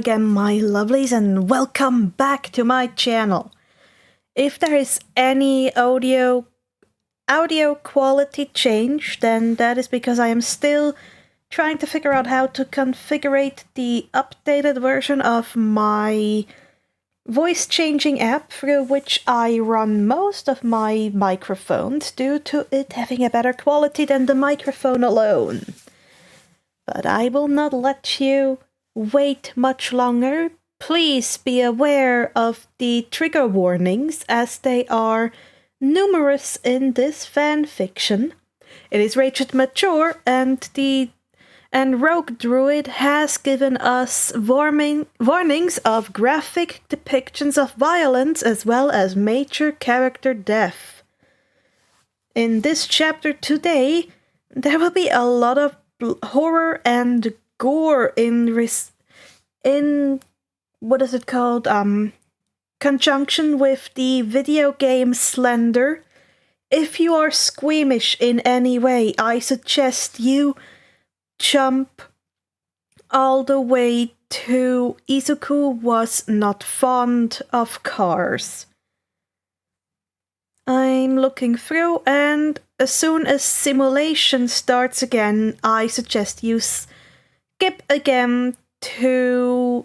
again, my lovelies, and welcome back to my channel. If there is any audio quality change, then that is because I am still trying to figure out how to configure the updated version of my voice changing app through which I run most of my microphones due to it having a better quality than the microphone alone. But I will not let you wait much longer. Please be aware of the trigger warnings as they are numerous in this fanfiction. It is rated mature and RogueDruid has given us warnings of graphic depictions of violence as well as major character death. In this chapter today, there will be a lot of horror and gore in what is it called? Conjunction with the video game Slender. If you are squeamish in any way, I suggest you jump all the way to Izuku was not fond of cars. I'm looking through, and as soon as simulation starts again, I suggest you skip again to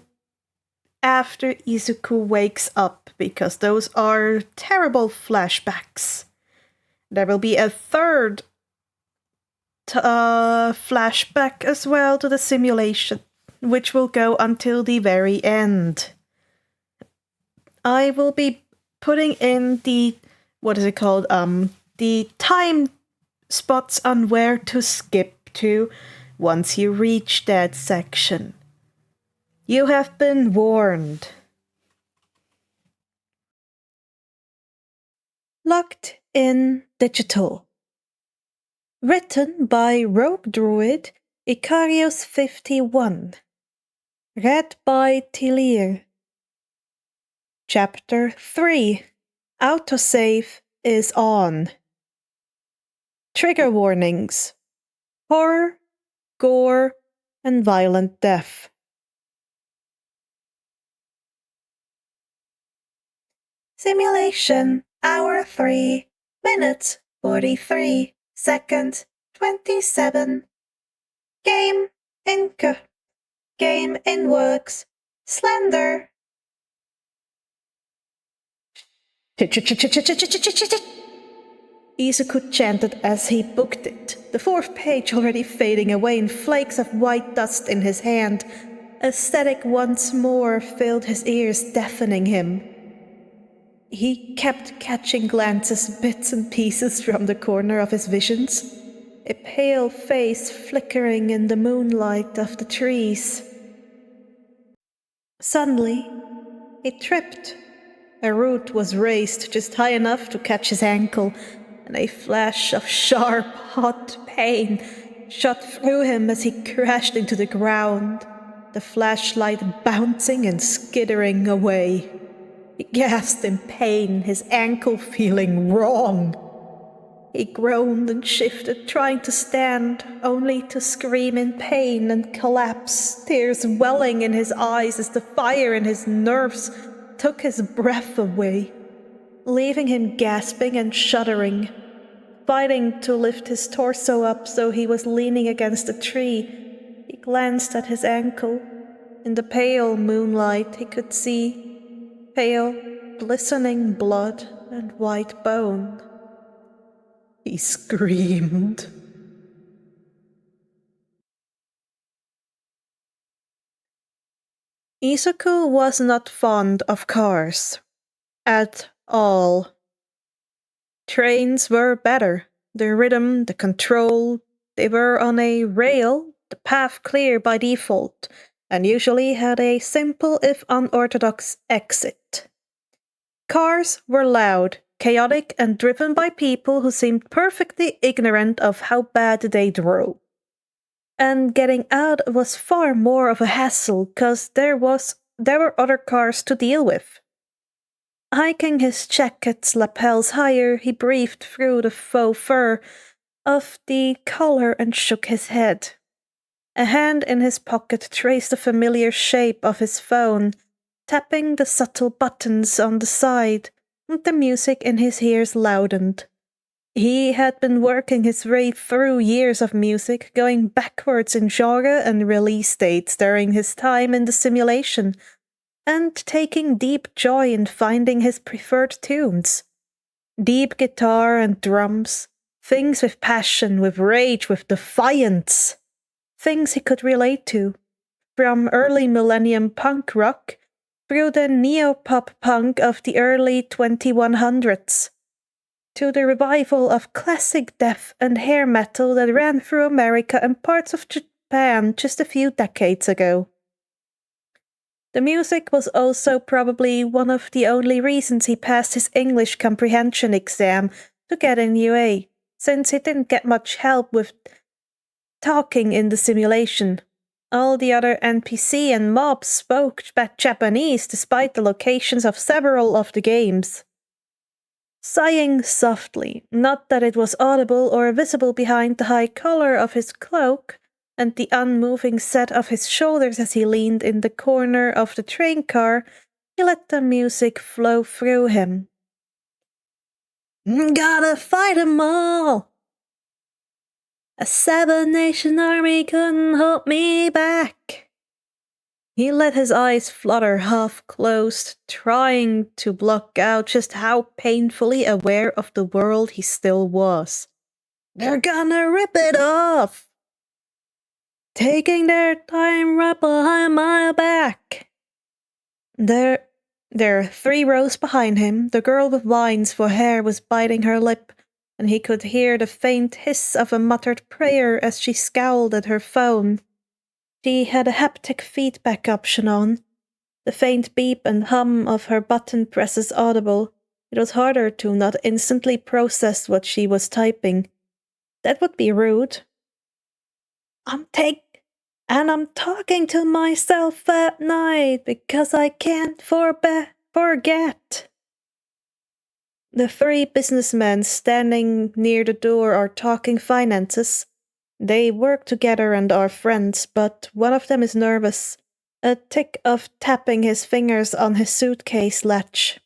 after Izuku wakes up, because those are terrible flashbacks. There will be a third flashback as well to the simulation, which will go until the very end. I will be putting in the the time spots on where to skip to once you reach that section. You have been warned. Locked in Digital. Written by RogueDruid, Icarius51. Read by Tilir. Chapter 3. Autosave is on. Trigger warnings. Horror, gore, and violent death. Simulation, hour 3, minutes 43, seconds 27. Game in works. Slender. Izuku chanted as he booked it, the fourth page already fading away in flakes of white dust in his hand. A static once more filled his ears, deafening him. He kept catching glances, bits and pieces from the corner of his visions, a pale face flickering in the moonlight of the trees. Suddenly, he tripped. A root was raised just high enough to catch his ankle, and a flash of sharp, hot pain shot through him as he crashed into the ground, the flashlight bouncing and skittering away. He gasped in pain, his ankle feeling wrong. He groaned and shifted, trying to stand, only to scream in pain and collapse, tears welling in his eyes as the fire in his nerves took his breath away, leaving him gasping and shuddering, fighting to lift his torso up so he was leaning against a tree. He glanced at his ankle. In the pale moonlight he could see pale, glistening blood and white bone. He screamed. Izuku was not fond of cars. At all. Trains were better. The rhythm, the control, they were on a rail, the path clear by default, and usually had a simple if unorthodox exit. Cars were loud, chaotic, and driven by people who seemed perfectly ignorant of how bad they drove. And getting out was far more of a hassle, cause there were other cars to deal with. Hiking his jacket's lapels higher, he breathed through the faux fur of the collar and shook his head. A hand in his pocket traced the familiar shape of his phone, tapping the subtle buttons on the side, and the music in his ears loudened. He had been working his way through years of music, going backwards in genre and release dates during his time in the simulation, and taking deep joy in finding his preferred tunes. Deep guitar and drums, things with passion, with rage, with defiance. Things he could relate to, from early millennium punk rock through the neo-pop punk of the early 2100s, to the revival of classic death and hair metal that ran through America and parts of Japan just a few decades ago. The music was also probably one of the only reasons he passed his English comprehension exam to get in UA, since he didn't get much help with talking in the simulation. All the other NPC and mobs spoke Japanese despite the locations of several of the games. Sighing softly, not that it was audible or visible behind the high collar of his cloak and the unmoving set of his shoulders as he leaned in the corner of the train car, he let the music flow through him. Gotta fight 'em all! A 7-nation army couldn't hold me back. He let his eyes flutter half-closed, trying to block out just how painfully aware of the world he still was. They're gonna rip it off! Taking their time right behind my back. There, 3 rows behind him, the girl with vines for hair was biting her lip, and he could hear the faint hiss of a muttered prayer as she scowled at her phone. She had a haptic feedback option on, the faint beep and hum of her button presses audible. It was harder to not instantly process what she was typing. That would be rude. I'm talking to myself at night because I can't forget. The 3 businessmen standing near the door are talking finances. They work together and are friends, but one of them is nervous, a tick of tapping his fingers on his suitcase latch.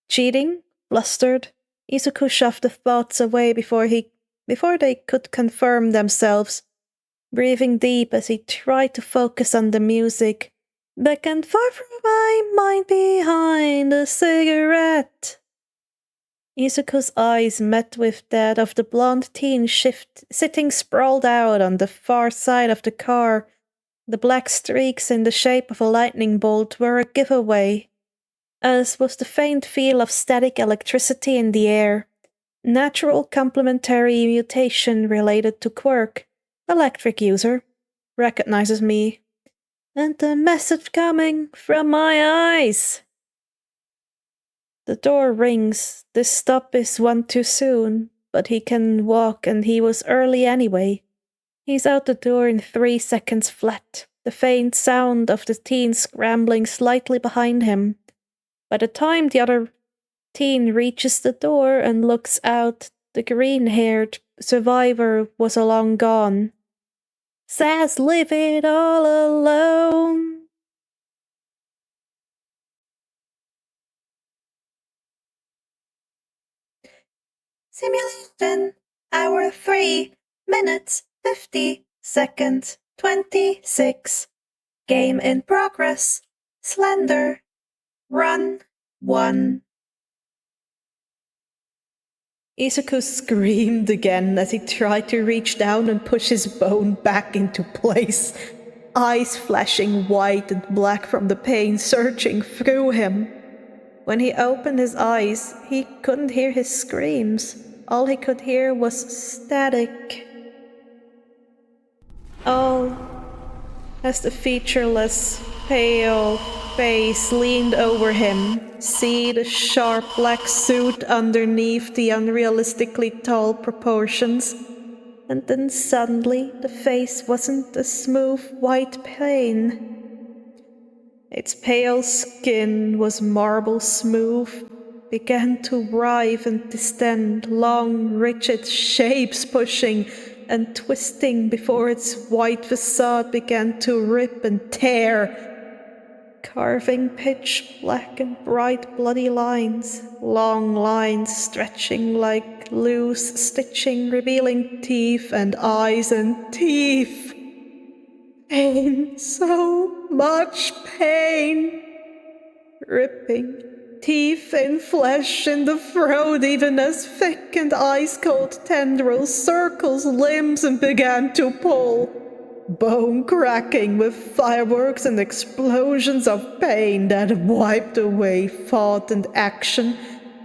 Cheating? Flustered? Izuku shoved the thoughts away before they could confirm themselves, breathing deep as he tried to focus on the music. Back and forth from my mind behind a cigarette. Izuku's eyes met with that of the blonde teen sitting sprawled out on the far side of the car. The black streaks in the shape of a lightning bolt were a giveaway, as was the faint feel of static electricity in the air. Natural complementary mutation related to quirk. Electric user. Recognizes me. And the message coming from my eyes. The door rings. This stop is one too soon, but he can walk and he was early anyway. He's out the door in 3 seconds flat, the faint sound of the teen scrambling slightly behind him. By the time the other teen reaches the door and looks out, the green-haired survivor was long gone. Says leave it all alone. Simulation, hour 3, minutes 50 seconds 26. Game in progress. Slender. Run 1. Izuku screamed again as he tried to reach down and push his bone back into place, eyes flashing white and black from the pain surging through him. When he opened his eyes, he couldn't hear his screams. All he could hear was static. All as the featureless, pale face leaned over him, see the sharp black suit underneath the unrealistically tall proportions, and then suddenly the face wasn't a smooth white plane. Its pale skin was marble smooth, began to writhe and distend, long, rigid shapes pushing, and twisting before its white facade began to rip and tear, carving pitch black and bright bloody lines, long lines stretching like loose stitching, revealing teeth and eyes and teeth. Pain, so much pain. Ripping, teeth and flesh in the throat, even as thick and ice-cold tendrils circles limbs and began to pull. Bone cracking with fireworks and explosions of pain that wiped away thought and action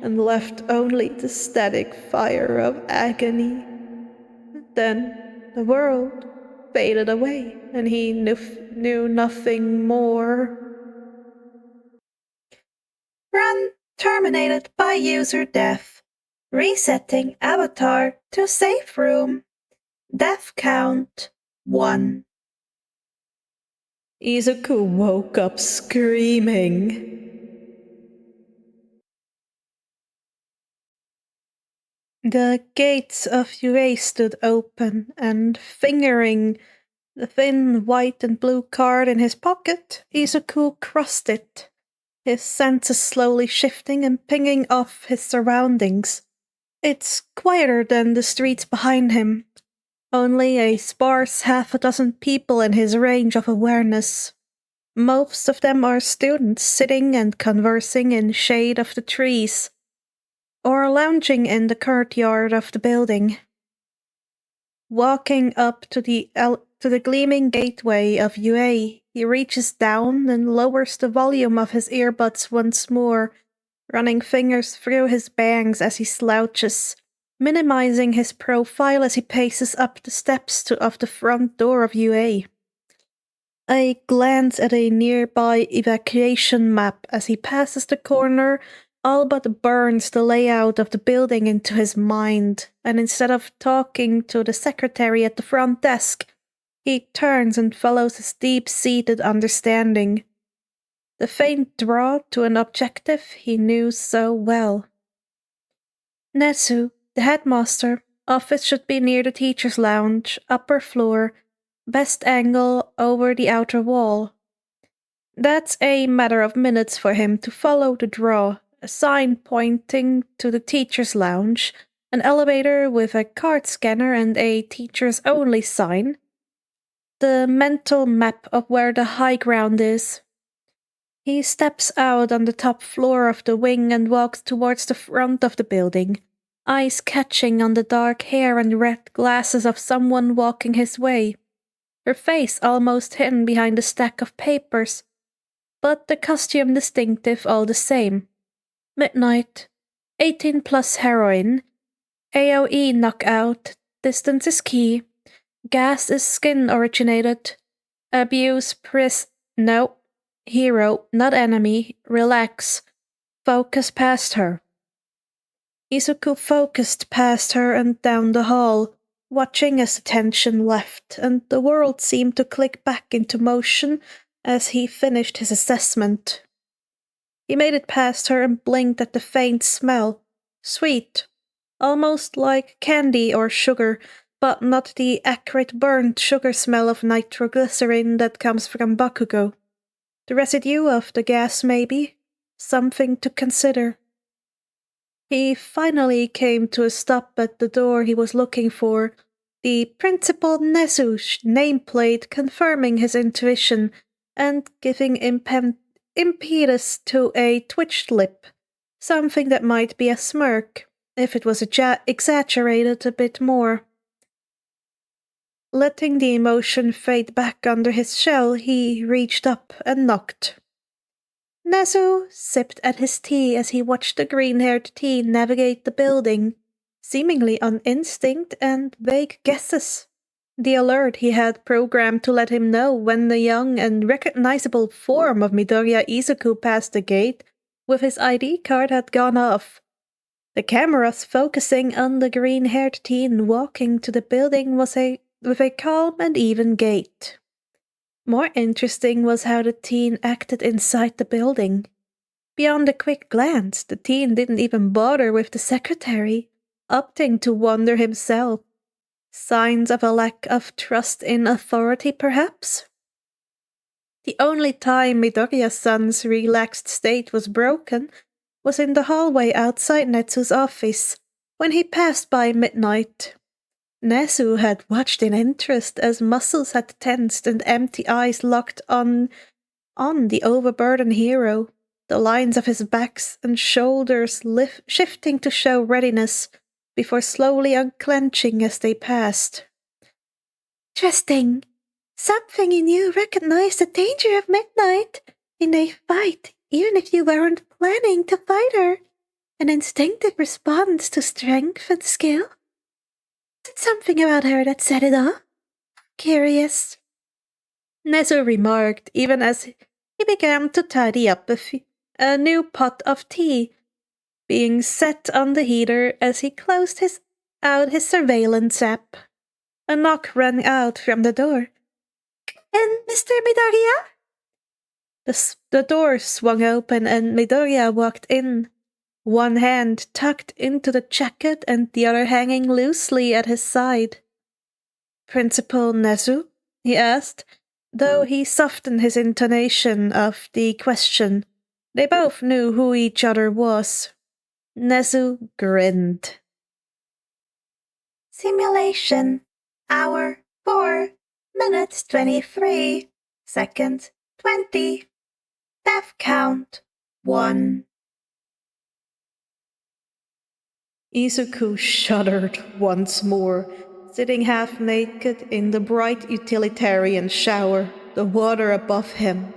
and left only the static fire of agony. Then the world faded away, and he knew nothing more. Run terminated by user death. Resetting avatar to safe room. Death count 1. Izuku woke up screaming. The gates of UA stood open, and fingering the thin white and blue card in his pocket, Izuku crossed it, his senses slowly shifting and pinging off his surroundings. It's quieter than the streets behind him. Only a sparse half a dozen people in his range of awareness. Most of them are students sitting and conversing in shade of the trees, or lounging in the courtyard of the building. Walking up to the gleaming gateway of UA, he reaches down and lowers the volume of his earbuds once more, running fingers through his bangs as he slouches, minimizing his profile as he paces up the steps of the front door of UA. A glance at a nearby evacuation map as he passes the corner all but burns the layout of the building into his mind, and instead of talking to the secretary at the front desk, he turns and follows his deep-seated understanding. The faint draw to an objective he knew so well. Nezu, the headmaster, office should be near the teacher's lounge, upper floor, best angle over the outer wall. That's a matter of minutes for him to follow the draw, a sign pointing to the teacher's lounge, an elevator with a card scanner and a teacher's only sign, the mental map of where the high ground is. He steps out on the top floor of the wing and walks towards the front of the building, eyes catching on the dark hair and red glasses of someone walking his way, her face almost hidden behind a stack of papers, but the costume distinctive all the same. Midnight, 18 plus heroin, AoE knockout, distance is key, gas is skin originated, abuse no, hero, not enemy, relax, focus past her. Izuku focused past her and down the hall, watching as the tension left, and the world seemed to click back into motion as he finished his assessment. He made it past her and blinked at the faint smell. Sweet. Almost like candy or sugar, but not the acrid burnt sugar smell of nitroglycerin that comes from Bakugo. The residue of the gas, maybe? Something to consider. He finally came to a stop at the door he was looking for, the Principal Nezu nameplate confirming his intuition and giving impetus to a twitched lip, something that might be a smirk, if it was exaggerated a bit more. Letting the emotion fade back under his shell, he reached up and knocked. Nezu sipped at his tea as he watched the green-haired teen navigate the building, seemingly on instinct and vague guesses. The alert he had programmed to let him know when the young and recognizable form of Midoriya Izuku passed the gate with his ID card had gone off. The cameras focusing on the green-haired teen walking to the building with a calm and even gait. More interesting was how the teen acted inside the building. Beyond a quick glance, the teen didn't even bother with the secretary, opting to wander himself. Signs of a lack of trust in authority, perhaps? The only time Midoriya-san's relaxed state was broken was in the hallway outside Netsu's office, when he passed by midnight. Nezu had watched in interest as muscles had tensed and empty eyes locked on the overburdened hero, the lines of his backs and shoulders shifting to show readiness before slowly unclenching as they passed. Interesting. Something in you recognized the danger of midnight in a fight, even if you weren't planning to fight her. An instinctive response to strength and skill. Is it something about her that set it off? Curious. Nezu remarked, even as he began to tidy up a new pot of tea, being set on the heater as he closed out his surveillance app. A knock rang out from the door. And Mr. Midoriya? The door swung open and Midoriya walked in, one hand tucked into the jacket and the other hanging loosely at his side. Principal Nezu? He asked, though he softened his intonation of the question. They both knew who each other was. Nezu grinned. Simulation. Hour 4. Minutes 23. Seconds 20. Death count 1. Izuku shuddered once more, sitting half-naked in the bright utilitarian shower, the water above him.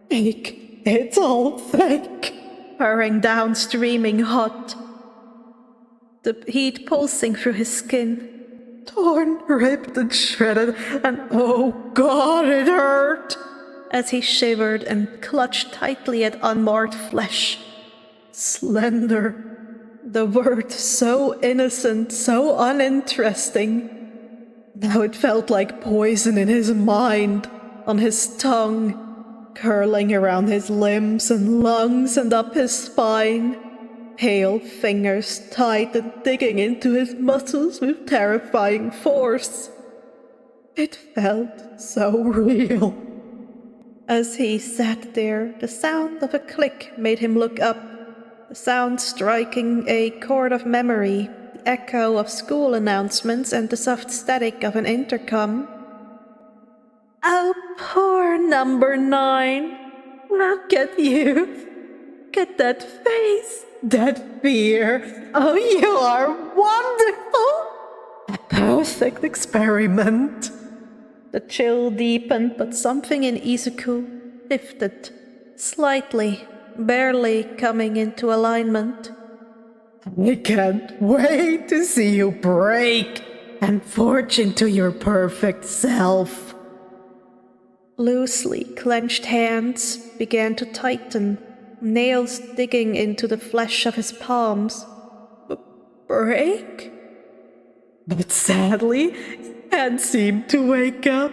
Fake! It's all fake! Hurrying down, streaming hot. The heat pulsing through his skin. Torn, ripped, and shredded, and oh God, it hurt! As he shivered and clutched tightly at unmarred flesh. Slender. The word so innocent, so uninteresting. Now it felt like poison in his mind, on his tongue, curling around his limbs and lungs and up his spine. Pale fingers tight and digging into his muscles with terrifying force. It felt so real. As he sat there, the sound of a click made him look up, the sound striking a chord of memory, the echo of school announcements and the soft static of an intercom. Oh, poor number 9. Look at you. Look at that face, that fear. Oh, you are wonderful. A perfect experiment. The chill deepened, but something in Izuku lifted, slightly, barely coming into alignment. I can't wait to see you break and forge into your perfect self. Loosely clenched hands began to tighten, nails digging into the flesh of his palms. Break? But sadly, he can't seem to wake up,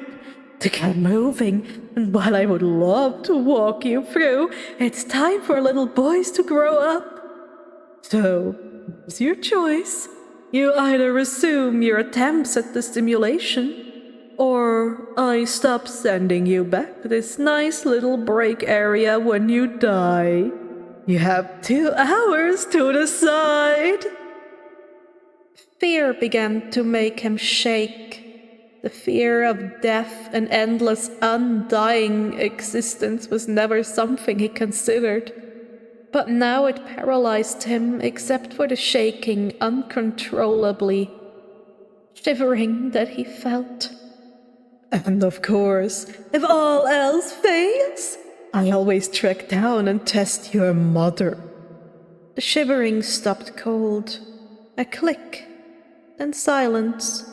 to get moving, and while I would love to walk you through, it's time for little boys to grow up. So, it's your choice. You either resume your attempts at the simulation, or I stop sending you back to this nice little break area when you die. You have 2 hours to decide. Fear began to make him shake. The fear of death and endless, undying existence was never something he considered. But now it paralyzed him except for the shaking uncontrollably, shivering that he felt. And of course, if all else fails, I always track down and test your mother. The shivering stopped cold. A click. Then silence,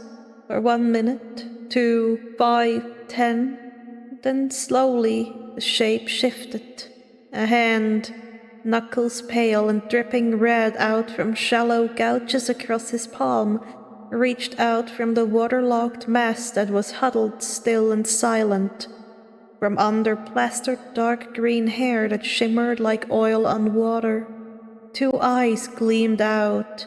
for 1 minute, 2, 5, 10. Then slowly the shape shifted. A hand, knuckles pale and dripping red out from shallow gouges across his palm, reached out from the waterlogged mass that was huddled still and silent, from under plastered dark green hair that shimmered like oil on water. 2 eyes gleamed out.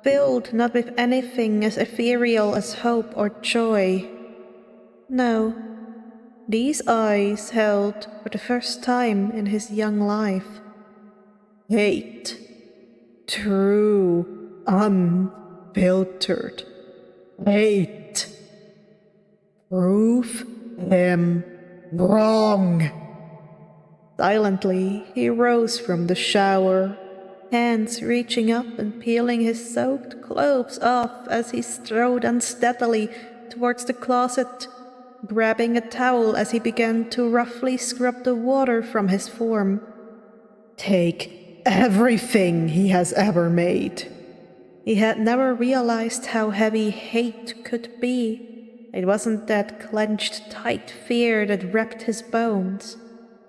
filled not with anything as ethereal as hope or joy. No, these eyes held, for the first time in his young life, hate. True, unfiltered hate. Prove him wrong. Silently, he rose from the shower, hands reaching up and peeling his soaked clothes off as he strode unsteadily towards the closet, grabbing a towel as he began to roughly scrub the water from his form. Take everything he has ever made. He had never realized how heavy hate could be. It wasn't that clenched tight fear that wrapped his bones.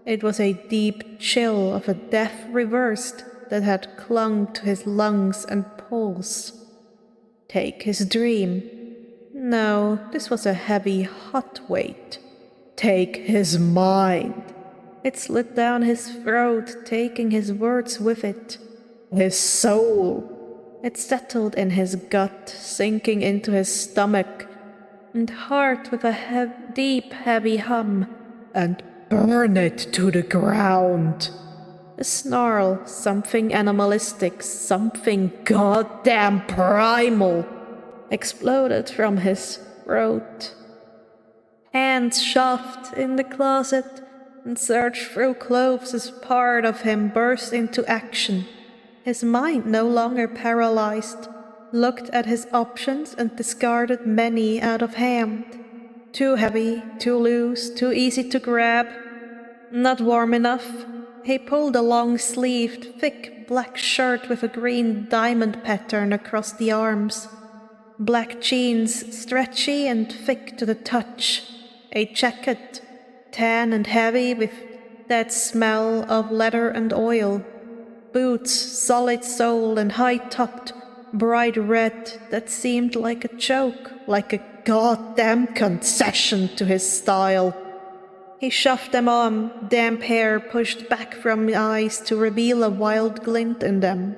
It was a deep chill of a death reversed that had clung to his lungs and pulse. Take his dream. No, this was a heavy, hot weight. Take his mind. It slid down his throat, taking his words with it. His soul. It settled in his gut, sinking into his stomach and heart with a deep, heavy hum, and burn it to the ground. A snarl, something animalistic, something goddamn primal, exploded from his throat. Hands shoved in the closet and searched through clothes as part of him burst into action. His mind, no longer paralyzed, looked at his options and discarded many out of hand. Too heavy, too loose, too easy to grab. Not warm enough. He pulled a long-sleeved, thick black shirt with a green diamond pattern across the arms. Black jeans, stretchy and thick to the touch. A jacket, tan and heavy with that smell of leather and oil. Boots, solid sole and high-topped, bright red, that seemed like a joke, like a goddamn concession to his style. He shoved them on, damp hair pushed back from the eyes to reveal a wild glint in them.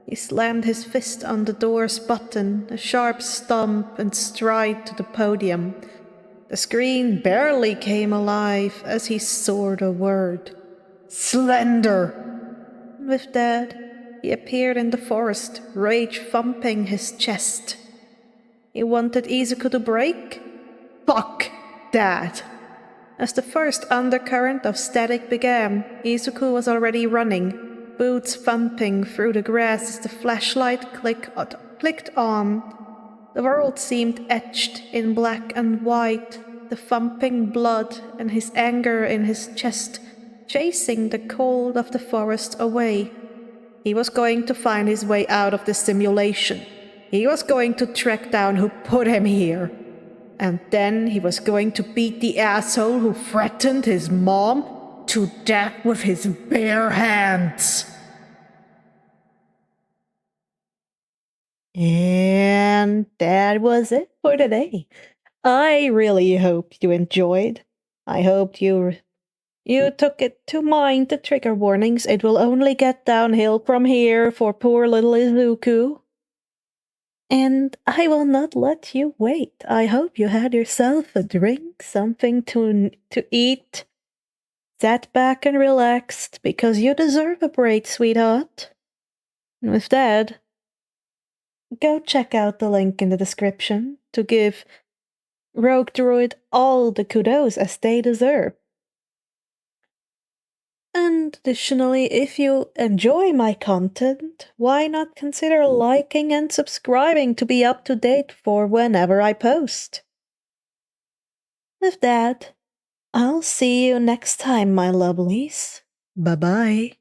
He slammed his fist on the door's button, a sharp stomp and stride to the podium. The screen barely came alive as he soared a word. Slender! With that, he appeared in the forest, rage thumping his chest. He wanted Izuku to break? Fuck that! As the first undercurrent of static began, Izuku was already running, boots thumping through the grass as the flashlight clicked on. The world seemed etched in black and white, the thumping blood and his anger in his chest chasing the cold of the forest away. He was going to find his way out of the simulation. He was going to track down who put him here. And then he was going to beat the asshole who threatened his mom to death with his bare hands. And that was it for today. I really hope you enjoyed. I hope you took it to mind the trigger warnings. It will only get downhill from here for poor little Izuku. And I will not let you wait. I hope you had yourself a drink, something to eat. Sat back and relaxed, because you deserve a break, sweetheart. And with that, go check out the link in the description to give RogueDruid all the kudos as they deserve. And additionally, if you enjoy my content, why not consider liking and subscribing to be up to date for whenever I post? With that, I'll see you next time, my lovelies. Bye-bye.